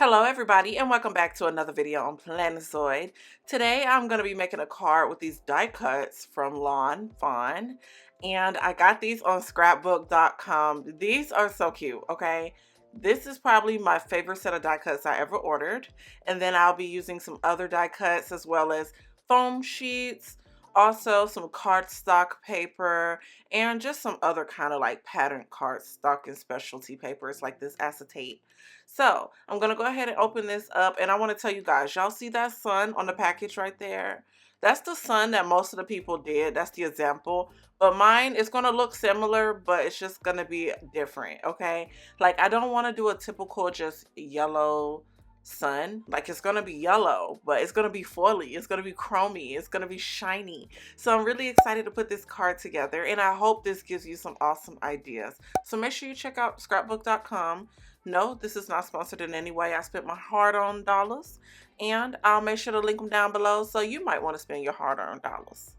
Hello everybody and welcome back to another video on Plannerzoid. Today I'm going to be making a card with these die cuts from Lawn Fawn, and I got these on Scrapbook.com. These are so cute, okay? This is probably my favorite set of die cuts I ever ordered, and then I'll be using some other die cuts as well as foam sheets, also some cardstock paper, and just some other kind of like patterned cardstock and specialty papers like this acetate. So I'm gonna go ahead and open this up, and I want to tell you guys, y'all see that sun on the package right there? That's the sun that most of the people did. That's the example. But mine is gonna look similar, but it's just gonna be different, okay? Like I don't want to do a typical just yellow sun. Like it's gonna be yellow, but it's gonna be foily, it's gonna be chromy, it's gonna be shiny. So I'm really excited to put this card together, and I hope this gives you some awesome ideas. So make sure you check out scrapbook.com. No, this is not sponsored in any way. I spent my hard-earned dollars, and I'll make sure to link them down below, so you might want to spend your hard-earned dollars.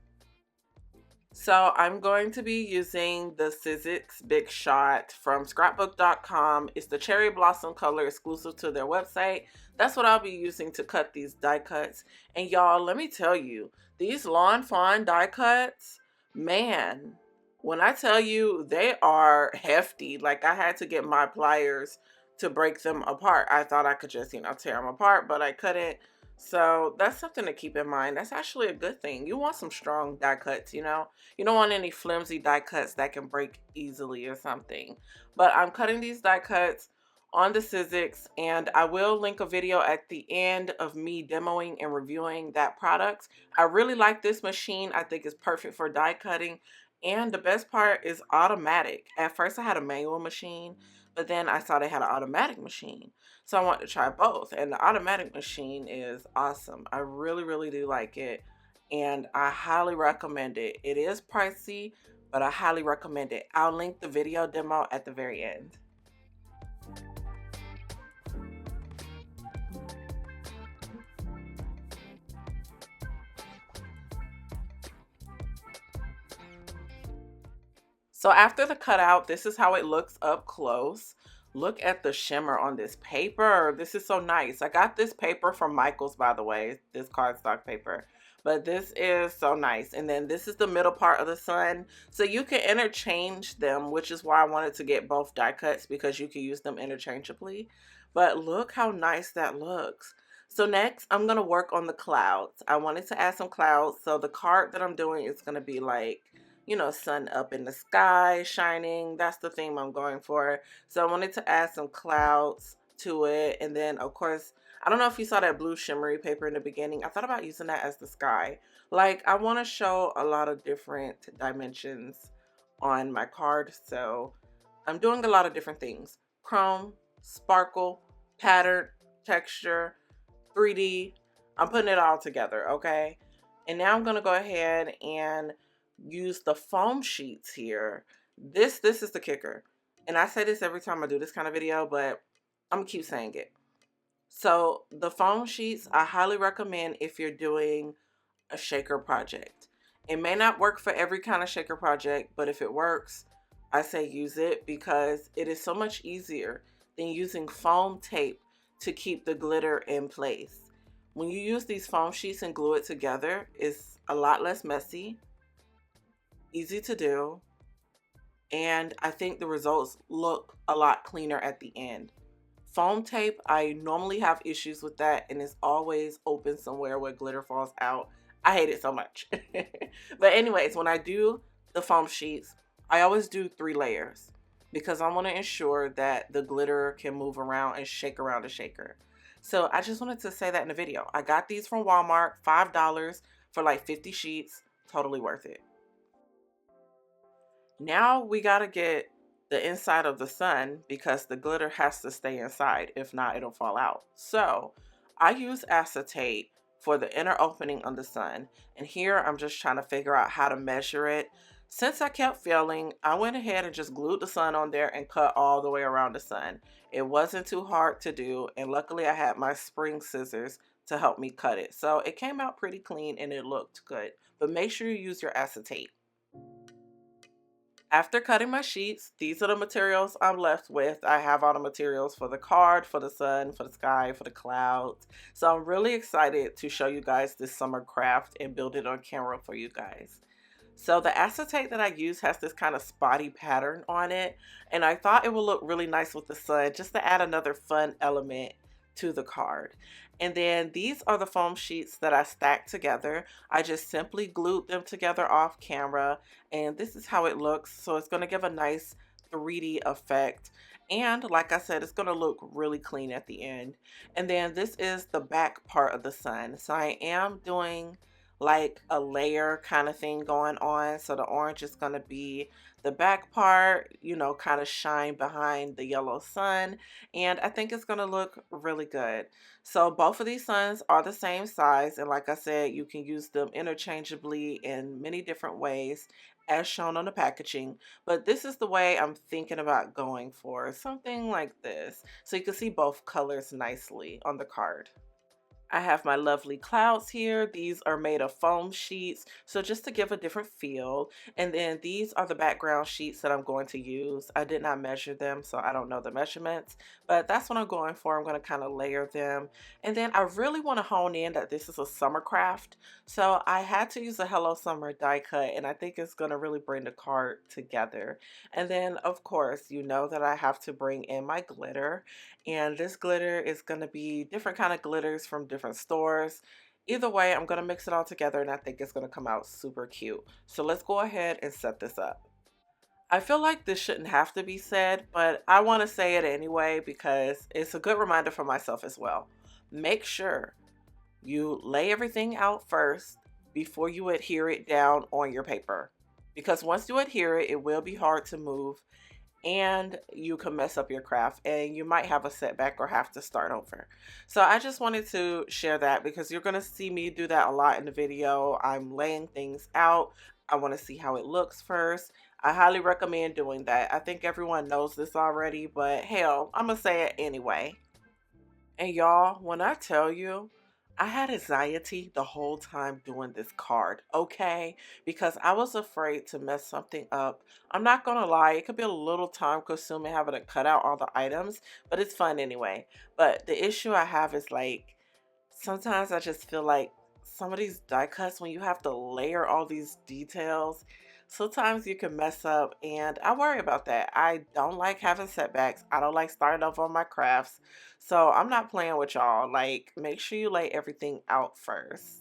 So I'm going to be using the Sizzix Big Shot from scrapbook.com. It's the cherry blossom color exclusive to their website. That's what I'll be using to cut these die cuts. And y'all, let me tell you, these Lawn Fawn die cuts, man, when I tell you they are hefty, like I had to get my pliers to break them apart. I thought I could just, tear them apart, but I couldn't. So that's something to keep in mind. That's actually a good thing. You want some strong die cuts, You don't want any flimsy die cuts that can break easily or something. But I'm cutting these die cuts on the Sizzix, and I will link a video at the end of me demoing and reviewing that product. I really like this machine. I think it's perfect for die cutting. And the best part is automatic. At first I had a manual machine, but then I saw they had an automatic machine. So I want to try both. And the automatic machine is awesome. I really, really do like it. And I highly recommend it. It is pricey, but I highly recommend it. I'll link the video demo at the very end. So after the cutout, this is how it looks up close. Look at the shimmer on this paper. This is so nice. I got this paper from Michael's, by the way, this cardstock paper. But this is so nice. And then this is the middle part of the sun. So you can interchange them, which is why I wanted to get both die cuts, because you can use them interchangeably. But look how nice that looks. So next, I'm going to work on the clouds. I wanted to add some clouds. So the card that I'm doing is going to be like, sun up in the sky, shining. That's the theme I'm going for. So I wanted to add some clouds to it. And then, of course, I don't know if you saw that blue shimmery paper in the beginning. I thought about using that as the sky. Like, I want to show a lot of different dimensions on my card. So I'm doing a lot of different things. Chrome, sparkle, pattern, texture, 3D. I'm putting it all together, okay? And now I'm going to go ahead and use the foam sheets here. This is the kicker. And I say this every time I do this kind of video, but I'm gonna keep saying it. So the foam sheets, I highly recommend if you're doing a shaker project. It may not work for every kind of shaker project, but if it works, I say use it, because it is so much easier than using foam tape to keep the glitter in place. When you use these foam sheets and glue it together, it's a lot less messy, easy to do, and I think the results look a lot cleaner at the end. Foam tape, I normally have issues with that, and it's always open somewhere where glitter falls out. I hate it so much. But anyways, when I do the foam sheets, I always do 3 layers, because I want to ensure that the glitter can move around and shake around the shaker. So I just wanted to say that in the video. I got these from Walmart, $5 for like 50 sheets, totally worth it. Now we gotta get the inside of the sun, because the glitter has to stay inside. If not, it'll fall out. So I use acetate for the inner opening of the sun. And here I'm just trying to figure out how to measure it. Since I kept failing, I went ahead and just glued the sun on there and cut all the way around the sun. It wasn't too hard to do, and luckily I had my spring scissors to help me cut it. So it came out pretty clean and it looked good. But make sure you use your acetate. After cutting my sheets, these are the materials I'm left with. I have all the materials for the card, for the sun, for the sky, for the clouds. So I'm really excited to show you guys this summer craft and build it on camera for you guys. So the acetate that I use has this kind of spotty pattern on it, and I thought it would look really nice with the sun just to add another fun element to the card. And then these are the foam sheets that I stacked together. I just simply glued them together off camera, and this is how it looks. So it's going to give a nice 3D effect. And like I said, it's going to look really clean at the end. And then this is the back part of the sun. So I am doing like a layer kind of thing going on. So the orange is going to be the back part, you know, kind of shine behind the yellow sun. And I think it's going to look really good. So both of these suns are the same size. And like I said, you can use them interchangeably in many different ways as shown on the packaging. But this is the way I'm thinking about going for something like this. So you can see both colors nicely on the card. I have my lovely clouds here. These are made of foam sheets, so just to give a different feel. And then these are the background sheets that I'm going to use. I did not measure them, so I don't know the measurements, but that's what I'm going for. I'm going to kind of layer them. And then I really want to hone in that this is a summer craft, so I had to use a Hello Summer die cut, and I think it's going to really bring the card together. And then, of course, you know that I have to bring in my glitter. And this glitter is going to be different kind of glitters from different stores. Either way, I'm going to mix it all together and I think it's going to come out super cute. So let's go ahead and set this up. I feel like this shouldn't have to be said, but I want to say it anyway because it's a good reminder for myself as well. Make sure you lay everything out first before you adhere it down on your paper. Because once you adhere it, it will be hard to move and you can mess up your craft and you might have a setback or have to start over. So I just wanted to share that because you're going to see me do that a lot in the video. I'm laying things out. I want to see how it looks first. I highly recommend doing that. I think everyone knows this already, but hell, I'm going to say it anyway. And y'all, when I tell you, I had anxiety the whole time doing this card, okay? Because I was afraid to mess something up. I'm not gonna lie, it could be a little time consuming having to cut out all the items, but it's fun anyway. But the issue I have is like, sometimes I just feel like some of these die cuts, when you have to layer all these details, sometimes you can mess up, and I worry about that. I don't like having setbacks. I don't like starting over on my crafts. So I'm not playing with y'all. Like, make sure you lay everything out first.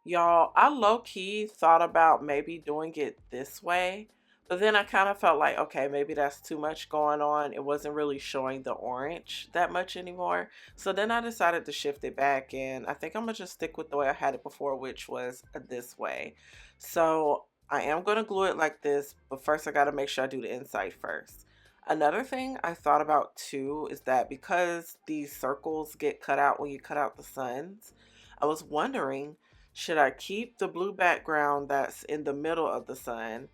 Y'all, I low-key thought about maybe doing it this way, but then I kind of felt like, okay, maybe that's too much going on. It wasn't really showing the orange that much anymore. So then I decided to shift it back, and I think I'm gonna just stick with the way I had it before, which was this way. So I am gonna glue it like this, but first I gotta make sure I do the inside first. Another thing I thought about too is that because these circles get cut out when you cut out the suns, I was wondering, should I keep the blue background that's in the middle of the sun,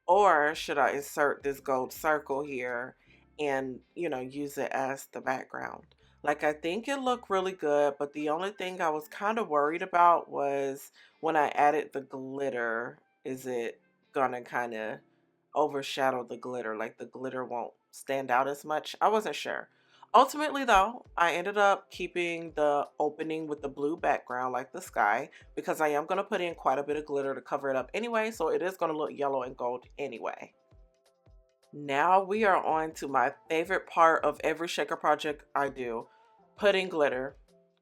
or should I insert this gold circle here and, you know, use it as the background? Like, I think it looked really good, but the only thing I was kind of worried about was when I added the glitter, is it gonna kind of overshadow the glitter? Like, the glitter won't stand out as much. I wasn't sure. Ultimately, though, I ended up keeping the opening with the blue background like the sky because I am going to put in quite a bit of glitter to cover it up anyway, so it is going to look yellow and gold anyway. Now we are on to my favorite part of every shaker project I do, putting glitter.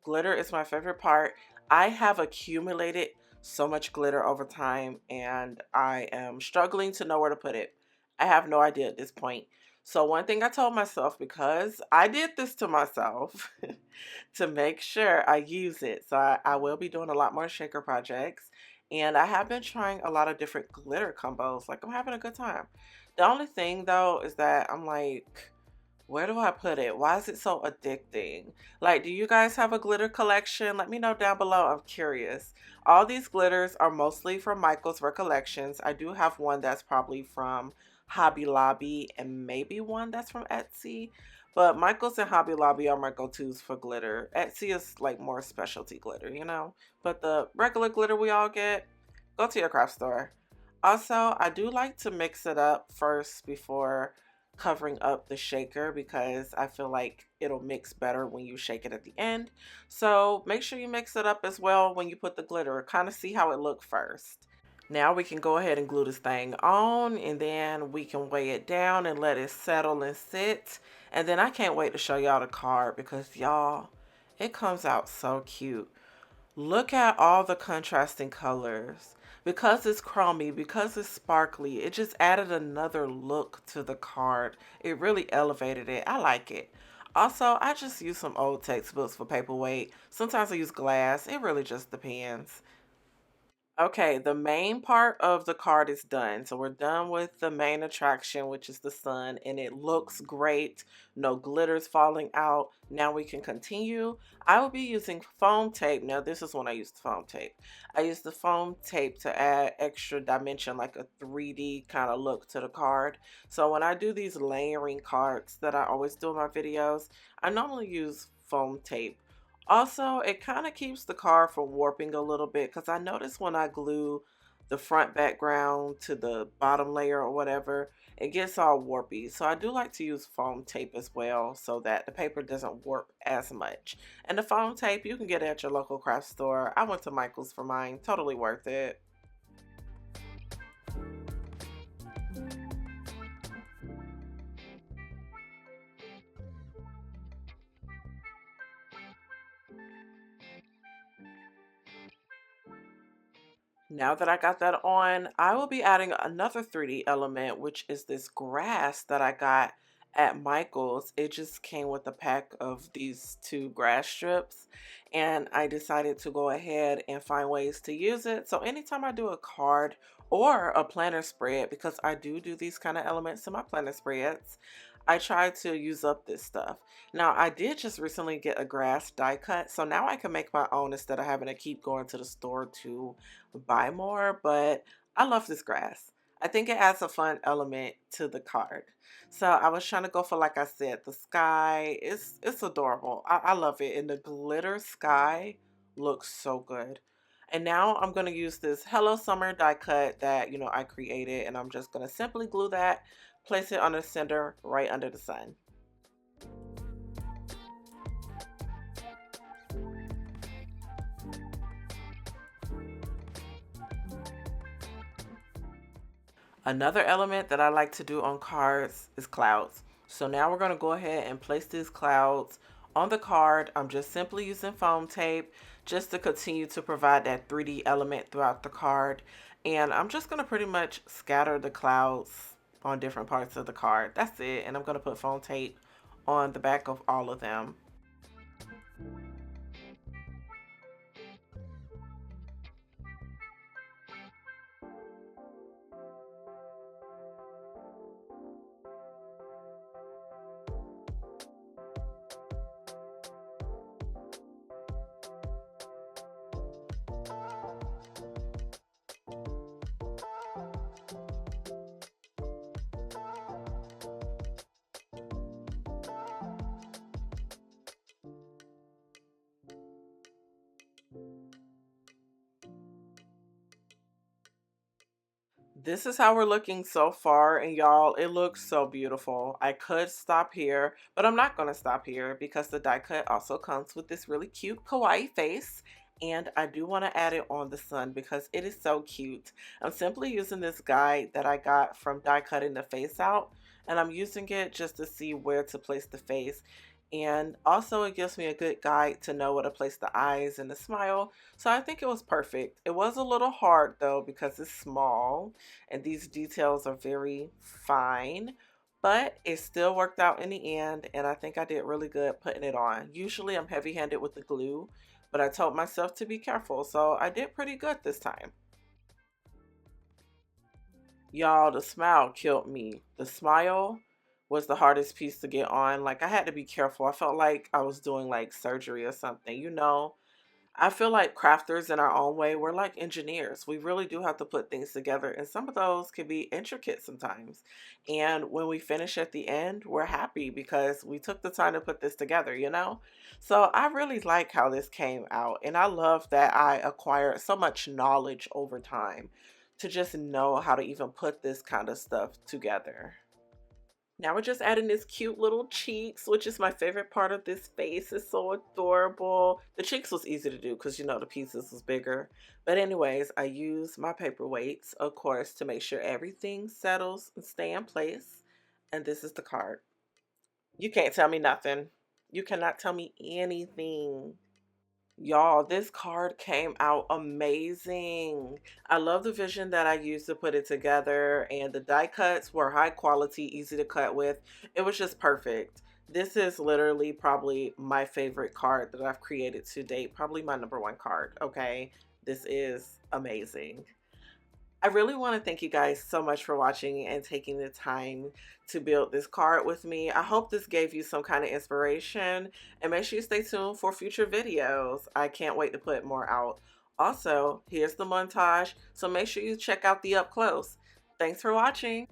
Glitter is my favorite part. I have accumulated so much glitter over time and I am struggling to know where to put it. I have no idea at this point. So one thing I told myself, because I did this to myself, to make sure I use it. So I will be doing a lot more shaker projects. And I have been trying a lot of different glitter combos. Like, I'm having a good time. The only thing though is that I'm like, where do I put it? Why is it so addicting? Like, do you guys have a glitter collection? Let me know down below. I'm curious. All these glitters are mostly from Michael's Recollections. I do have one that's probably from Hobby Lobby and maybe one that's from Etsy. But Michael's and Hobby Lobby are my go-tos for glitter. Etsy is like more specialty glitter, you know? But the regular glitter we all get, go to your craft store. Also, I do like to mix it up first before covering up the shaker because I feel like it'll mix better when you shake it at the end. So make sure you mix it up as well when you put the glitter. Kind of see how it look first. Now we can go ahead and glue this thing on, and then we can weigh it down and let it settle and sit. And then I can't wait to show y'all the card because y'all, it comes out so cute. Look at all the contrasting colors. Because it's chromy, because it's sparkly, it just added another look to the card. It really elevated it. I like it. Also, I just use some old textbooks for paperweight. Sometimes I use glass. It really just depends. Okay, the main part of the card is done. So we're done with the main attraction, which is the sun, and it looks great. No glitters falling out. Now we can continue. I will be using foam tape. Now, this is when I used foam tape. I use the foam tape to add extra dimension, like a 3D kind of look to the card. So when I do these layering cards that I always do in my videos, I normally use foam tape. Also, it kind of keeps the card from warping a little bit because I notice when I glue the front background to the bottom layer or whatever, it gets all warpy. So I do like to use foam tape as well so that the paper doesn't warp as much. And the foam tape, you can get it at your local craft store. I went to Michael's for mine. Totally worth it. Now that I got that on, I will be adding another 3D element, which is this grass that I got at Michael's. It just came with a pack of these two grass strips, and I decided to go ahead and find ways to use it. So anytime I do a card or a planner spread, because I do these kind of elements in my planner spreads, I try to use up this stuff. Now, I did just recently get a grass die cut, so now I can make my own instead of having to keep going to the store to buy more, but I love this grass. I think it adds a fun element to the card. So I was trying to go for, like I said, the sky. It's adorable. I love it. And the glitter sky looks so good. And now I'm going to use this Hello Summer die cut that, I created. And I'm just going to simply glue that, place it on the center right under the sun. Another element that I like to do on cards is clouds. So now we're going to go ahead and place these clouds on the card. I'm just simply using foam tape just to continue to provide that 3D element throughout the card. And I'm just going to pretty much scatter the clouds on different parts of the card. That's it. And I'm going to put foam tape on the back of all of them. This is how we're looking so far, and y'all, it looks so beautiful. I could stop here, but I'm not going to stop here because the die cut also comes with this really cute kawaii face, and I do want to add it on the sun because it is so cute. I'm simply using this guide that I got from die cutting the face out, and I'm using it just to see where to place the face. And also it gives me a good guide to know where to place the eyes and the smile. So I think it was perfect. It was a little hard though because it's small and these details are very fine, but it still worked out in the end, and I think I did really good putting it on. Usually I'm heavy-handed with the glue, but I told myself to be careful, so I did pretty good this time. Y'all, the smile killed me. The smile was the hardest piece to get on. Like, I had to be careful. I felt like I was doing like surgery or something, I feel like crafters in our own way, we're like engineers. We really do have to put things together, and some of those can be intricate sometimes. And when we finish at the end, we're happy because we took the time to put this together, you know? So I really like how this came out, and I love that I acquired so much knowledge over time to just know how to even put this kind of stuff together. Now we're just adding this cute little cheeks, which is my favorite part of this face. It's so adorable. The cheeks was easy to do because, you know, the pieces was bigger. But anyways, I use my paperweights, of course, to make sure everything settles and stay in place. And this is the card. You can't tell me nothing. You cannot tell me anything. Y'all, this card came out amazing. I love the vision that I used to put it together, and the die cuts were high quality, easy to cut with. It was just perfect. This is literally probably my favorite card that I've created to date, probably my number one card, okay? This is amazing. I really want to thank you guys so much for watching and taking the time to build this card with me. I hope this gave you some kind of inspiration, and make sure you stay tuned for future videos. I can't wait to put more out. Also, here's the montage, so make sure you check out the up close. Thanks for watching.